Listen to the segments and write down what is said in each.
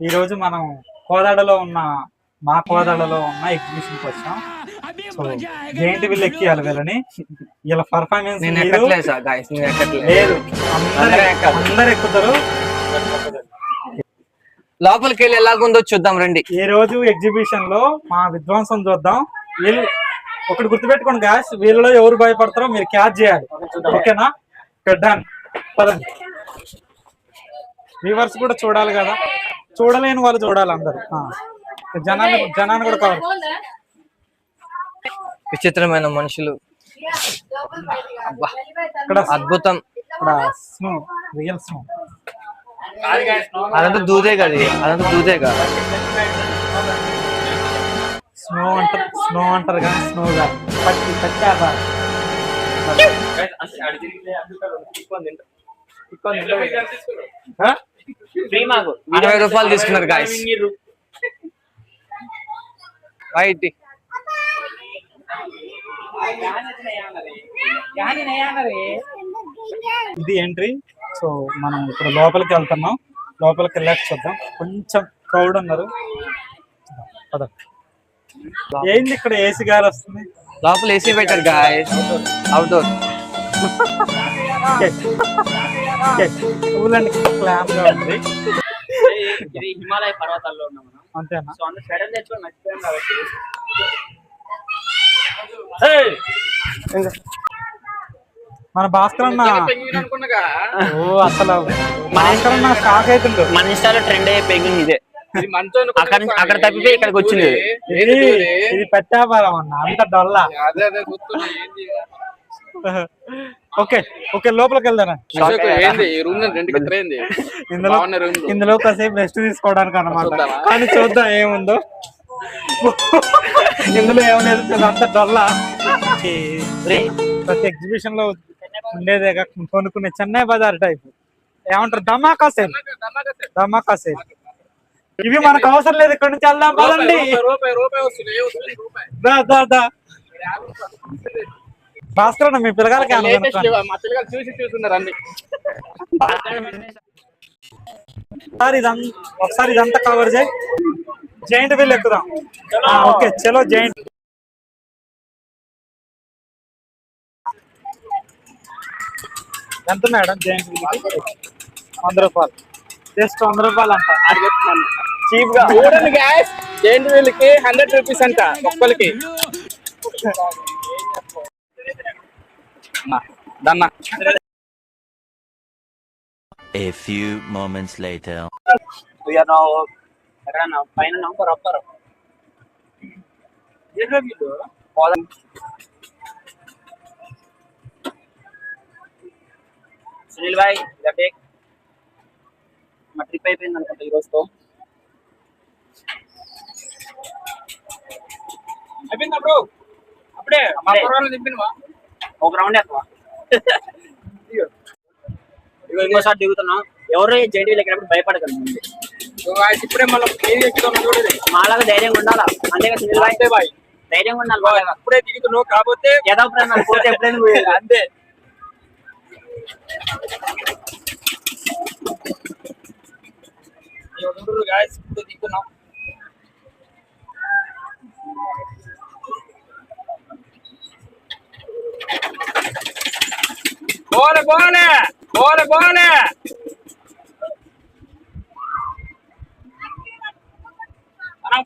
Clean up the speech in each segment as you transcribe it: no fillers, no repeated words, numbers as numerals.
ఈరోజు మనం కోదాడలో ఉన్న మా కోదాడలో ఉన్న ఎగ్జిబిషన్కి వచ్చాం. సో జైంట్ వీల్ ఎక్కియాలి వీళ్ళని. వీళ్ళ పర్ఫార్మెన్స్ లేదు, అందరు ఎక్కుతారు. లోపలికి వెళ్ళి ఎలాగుందో చూద్దాం రండి. ఈ రోజు ఎగ్జిబిషన్ లో మా విధ్వంసం చూద్దాం. వీళ్ళు ఒకటి గుర్తుపెట్టుకోండి గాయస్, వీళ్ళలో ఎవరు భయపడతారో మీరు క్యాచ్ చేయాలి. ఓకేనా? డన్. పదండి. వ్యూవర్స్ కూడా చూడాలి కదా, చూడలేని వాళ్ళు చూడాలి అందరు. జనాన్ని కూడా కవర్. విచిత్రమైన మనుషులు, ఇక్కడ అద్భుతం. ఇక్కడ స్నో, రియల్ స్నో. అదంతా దూదే కదా, అదంతా దూదే కదా. స్నో అంటారు, స్నో అంటారు కానీ స్నో కాదు, పట్టి పట్టారు. 20 రూపాయలు తీసుకున్నారు గాయస్. రైట్, ఇది ఎంట్రీ. సో మనం ఇప్పుడు లోపలికి వెళ్తున్నాం. లోపలికి వెళ్ళాక చూద్దాం. కొంచెం క్రౌడ్ ఉన్నారు. ఏంది ఇక్కడ ఏసీ గాలి వస్తుంది? లోపల ఏసీ పెట్టారు గాయస్, అవుట్డోర్. క్లామ్ గా ఉంది. ఇది హిమాలయ పర్వతాల్లో ఉన్నాం మనం. అంతేనా? సో అందులో స్వెటర్ తెచ్చుకొని మర్చిపోయాం కాబట్టి మన భాస్కర్ అన్న అనుకున్నాగా. ఓ అసలు భాస్కర్ అన్న షాక్ అవుతుండు. మన ఇన్స్టాలో ట్రెండ్ అయ్యే పెయింగ్ ఇదే. అక్కడ తప్పిపోయి ఇక్కడికి వచ్చింది. ఇది పెట్టాపారం అన్న, అంత డొల్లా. ఓకే ఓకే, లోపలికి వెళ్దారా? ఇందులో కాసేపు రెస్ట్ తీసుకోవడానికి అన్నమాట. కానీ చూద్దాం ఏముందో. ఇందులో ఏమలేదు, అంత డొల్లా. ప్రతి ఎగ్జిబిషన్ లో ఉండేదే కొనుక్కునే చెన్నై బజార్ టైప్. ఏమంటారు? ధమాకా సేల్, ధమాకా సేల్. ఇవి మనకు అవసరం లేదు, ఇక్కడ నుంచి వెళ్దాం పదండి. భాస్కర్ మీ పిల్లగాలకి ఒకసారి ఇదంతా కవర్ చేయి. జైంట్ వీల్ ఎక్కుదాం. ఓకే చలో జైంట్. ఎంత మేడం జైంట్ వీల్? 100 రూపాయలు. జస్ట్ 100 రూపాయలు అంట. చీప్ గా చూడండి గ్యాస్. జైంట్ వీల్ కి 100 రూపీస్ అంట ఒక్కరికి. A few moments later. We are now పైన నంబర్ అప్పర్. సునీల్ భాయ్ మా ట్రిప్ అయిపోయింది అనుకుంటా ఈ రోజుతో. అయిపోయిందా బ్రో? అప్పుడే ఒక రౌండ్ ఎక్కువ. ఇంకోసారి దిగుతున్నాం. ఎవరు జైంట్ వీల్ ఎక్కినప్పుడు భయపడకండి. ఇప్పుడే మాలాగా ధైర్యంగా ఉండాలా. అంతేగా సునీల్ భాయ్, ధైర్యంగా ఉండాలి. అప్పుడే దిగుతున్నావు కాకపోతే యథాప్రాణాలు పోతే ఎప్పుడైనా పోయేది అంతే. ఇప్పుడు దిగుతున్నాం. బోలే బోలే బోలే బోలే.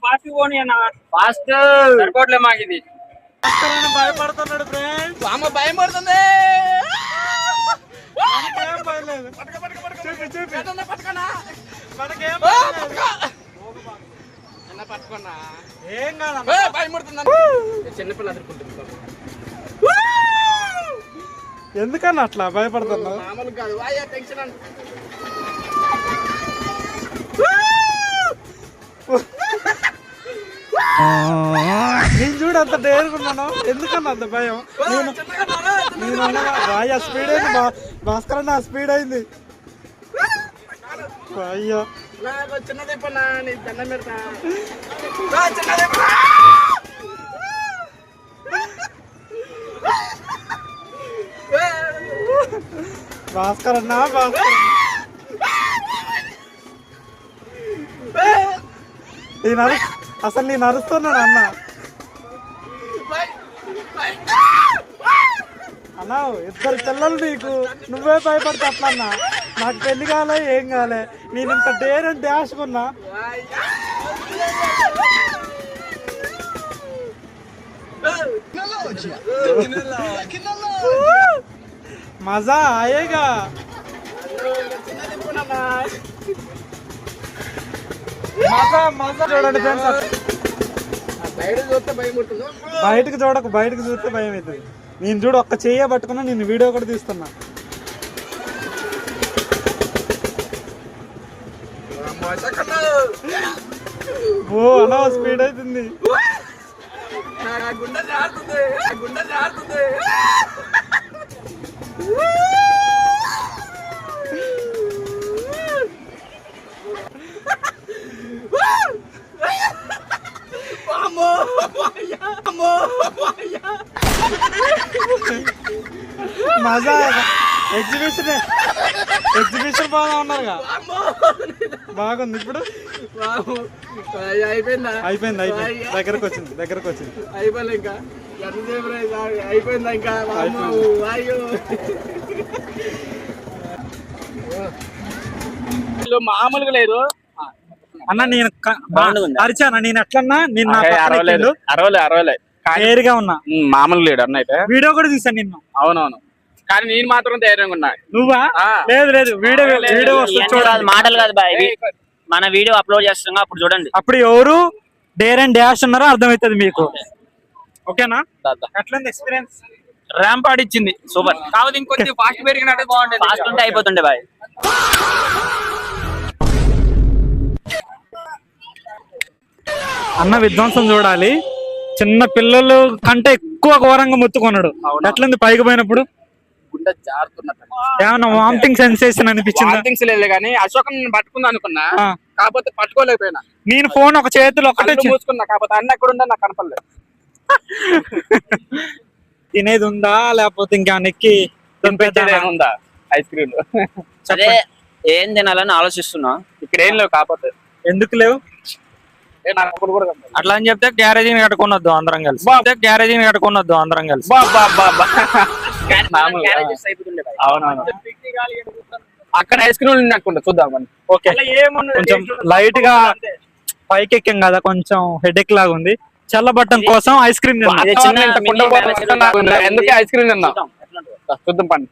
ఫాస్ట్ పోనీ అన్న, ఫాస్ట్ సరిపోట్లే మాకు ఇది. భయపడుతున్నాడు ఫ్రెండ్స్. అమ్మ భయం పడుతుంది. ఏం కాదు, భయం పడుతుంది. చిన్నపిల్ల అదురుకుంటుంది. ఎందుకన్నా అట్లా భయపడుతున్నా? మామూలు కాదు, టెన్షన్ అంట. నేను చూడు అంత డేరుకున్నాను. ఎందుకన్నా అంత భయం? నేను రాయ స్పీడ్ అయింది, భాస్కర్ అన్న స్పీడ్ అయింది. అయ్యో చిన్నది దండం పెడతా. భాస్కర్ అన్న భాస్కర్ అసలు నేను అరుస్తున్నాను అన్న. అన్నా ఇద్దరు పిల్లలు నీకు, నువ్వే భయపడతా అట్లా అన్నా. నాకు పెళ్లి కాలే ఏం కాలే, నేను ఇంత డేర్ అని డాష్ కొన్నా. మజా ఆయేగా. మజా చూడండి ఫ్రెండ్స్. బయటకు చూడకు, బయటకు చూస్తే భయం అవుతుంది. నేను చూడు ఒక్క చెయ్య పట్టుకున్నా, నేను వీడియో కూడా తీస్తున్నా. ఓ అలా స్పీడ్ అవుతుంది. మజా ఎగ్జిబిషన్ బాగా ఉన్నారుగా, బాగుంది. ఇప్పుడు అయిపోయింది. దగ్గరకు వచ్చింది. మామూలుగా లేదు అన్న. నేను అరిచానా? నేను ఎట్లన్నా నేను అరవలే క్లియర్గా ఉన్నా. మామూలుగా లేడు అన్న. అయితే వీడియో కూడా తీసాను నిన్ను. అవునవును, కానీ నేను మాత్రం ధైర్యంగా ఉన్నా. నువ్వా? లేదు వీడియో వస్తుంది చూడాలి. మాటలు కాదు బాయ్, మన వీడియో అప్లోడ్ చేస్తున్నాం అప్పుడు చూడండి. అప్పుడు ఎవరు డేర్ అండ్ డాష్ ఉన్నారో అర్థమవుతుంది మీకు. ఓకేనా? ఎట్లుంది ఎక్స్పీరియన్స్? Ramp ఆడిచ్చింది super. కావాలి ఇంకొంచెం ఫాస్ట్ పెరిగినట్టు బాగుండేది. ఫాస్ట్ ఉంటే అయిపోతుండే బాయ్. అన్న విధ్వంసం చూడాలి. చిన్న పిల్లలు కంటే ఎక్కువ ఘోరంగా ముత్తుకున్నాడు. ఎట్లుంది పైకి పోయినప్పుడు? గుండె జారుతున్నట్టు. ఏమన్నా వామిటింగ్ సెన్సేషన్ అనిపించిందా? లేదు కానీ అశోక్ పట్టుకుందా అనుకున్నా, కాకపోతే పట్టుకోలేకపోయినా. నేను ఫోన్ ఒక చేతిలో ఒకటే చూసుకున్నా, కాకపోతే అన్న ఎక్కడ ఉందా నాకు కనపడలేదు. తినేది ఉందా లేకపోతే ఇంకా నెక్కి ఉందా ఐస్ క్రీమ్? అదే ఏం తినాలని ఆలోచిస్తున్నా. ఇక్కడ ఏం లేవు. కాకపోతే ఎందుకు లేవు? అట్లా అని చెప్తే గ్యారేజీని కట్టుకున్నద్దు అందరం కలిసి. అవునవును, అక్కడ ఐస్ క్రీమ్ అనుకుంటా, చూద్దామని. ఓకే, కొంచెం లైట్ గా పైకి ఎక్కాం కదా, కొంచెం హెడేక్ లాగా ఉంది. చల్లబట్టం కోసం ఐస్ క్రీమ్ ఎందుకే ఐస్ క్రీమ్ తిన్నా చూద్దాం పండి.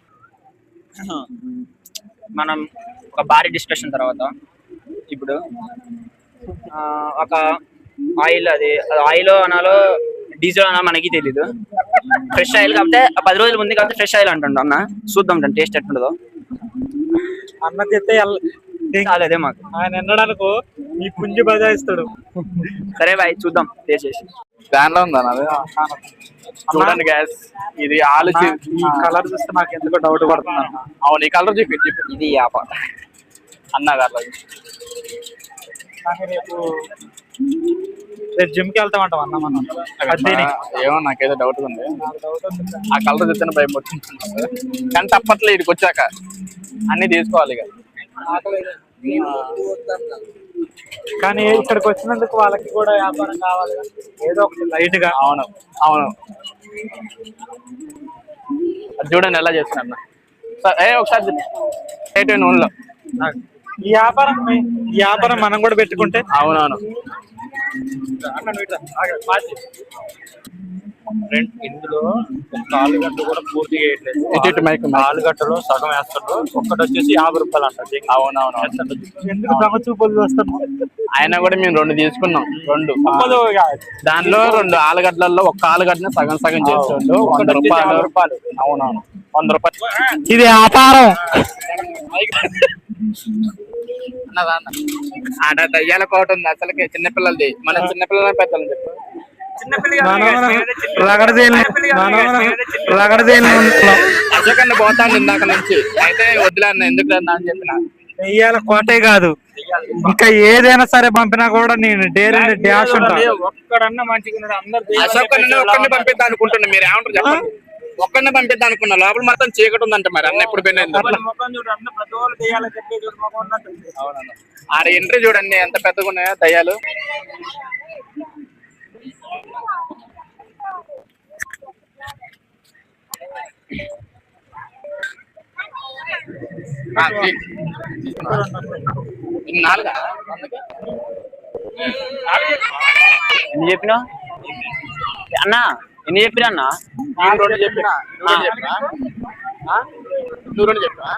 మనం ఒక భారీ డిస్కషన్ తర్వాత ఇప్పుడు ఒక ఆయిల్, అది ఆయిల్ అనాలో డీజిల్ అనా మనకి తెలీదు. ఫ్రెష్ ఆయిల్ కాకపోతే 10 రోజుల ముందు కాకపోతే ఫ్రెష్ ఆయిల్ అంటుండ అన్న. చూద్దాం టేస్ట్ ఎట్లుండదో. అన్నకైతే అదే మాకు ఆయన ఎన్నడానికి ఈ పుంజి బజాయిస్తాడు. సరే బాయ్, చూద్దాం టేస్ట్ చేసి. దానిలో ఉందా చూడండి గ్యాస్. ఇది ఆలోచి కలర్ చూస్తే నాకు ఎందుకో డౌట్ పడుతుంది. అవును, ఈ కలర్ చూపి. ఇది యాప అన్న గారు. రేపు జిమ్ కి వెళ్తామంటాం అన్న మనం. ఏమో నాకేదో డౌట్ ఉంది. ఆ కలర్ చూస్తే భయం పడుతుంది. కానీ తప్పట్లే, ఇక్కడికి వచ్చాక అన్ని తీసుకోవాలి ఇక. కానీ ఇక్కడికి వచ్చినందుకు వాళ్ళకి కూడా వ్యాపారం కావాలి, ఏదో ఒకటి లైట్ గా. అవును అది చూడండి ఎలా చేస్తున్నా. ఒకసారి నూనెలో ఈ వ్యాపారం మనం కూడా పెట్టుకుంటే. అవునవును, ఇందులో ఒక ఆలుగడ్డ కూడా పూర్తి చేయట్లేదు. ఆలుగడ్డలో సగం వేస్తాడు, ఒక్కటి వచ్చేసి 50 రూపాయలు అంటారు. అవునవును, ఎందుకు దొంగ చూపులు చూస్తాను? ఆయన కూడా మేము 2 తీసుకున్నాం. 2 దానిలో 2 ఆలుగడ్డలలో ఒక్క ఆలుగడ్డని సగం సగం చేస్తుండు. 100 రూపాయలు. అవునవును, 100 రూపాయలు. ఇది వ్యాపారం. ఆట దయ్యాల కోట ఉంది అసలుకే, చిన్నపిల్లలది. మన చిన్నపిల్లల పెద్దలు చెప్పు. అశోకన్న పోతాను ఇందాక నుంచి. అయితే వద్దులన్న, ఎందుకు అని చెప్పిన. దెయ్యాల కోటే కాదు, ఇంకా ఏదైనా సరే పంపినా కూడా నేను డేర్ అండ్ డాష్ ఉంటా. ఒక్కడన్నా మంచిగా అశోకన్న ఒక్కడిని పంపిద్దాం అనుకుంటున్నా. మీరు ఏమంటారు చెప్పండి? ఒక్కడినే పంపిద్దాం అనుకున్నా, లోపల మొత్తం చీకటి ఉందంట. మరి అన్న ఎప్పుడు పెళ్ళైంది ఆడ ఎంట్రీ చూడండి ఎంత పెద్దగా ఉన్నాయో దయ్యాలు. నాలుగా ఎన్ని చెప్పినా అన్న, ఎన్ని చెప్పినా అన్న? రెండు చెప్పినా, నువ్వు రెండు చెప్పినా.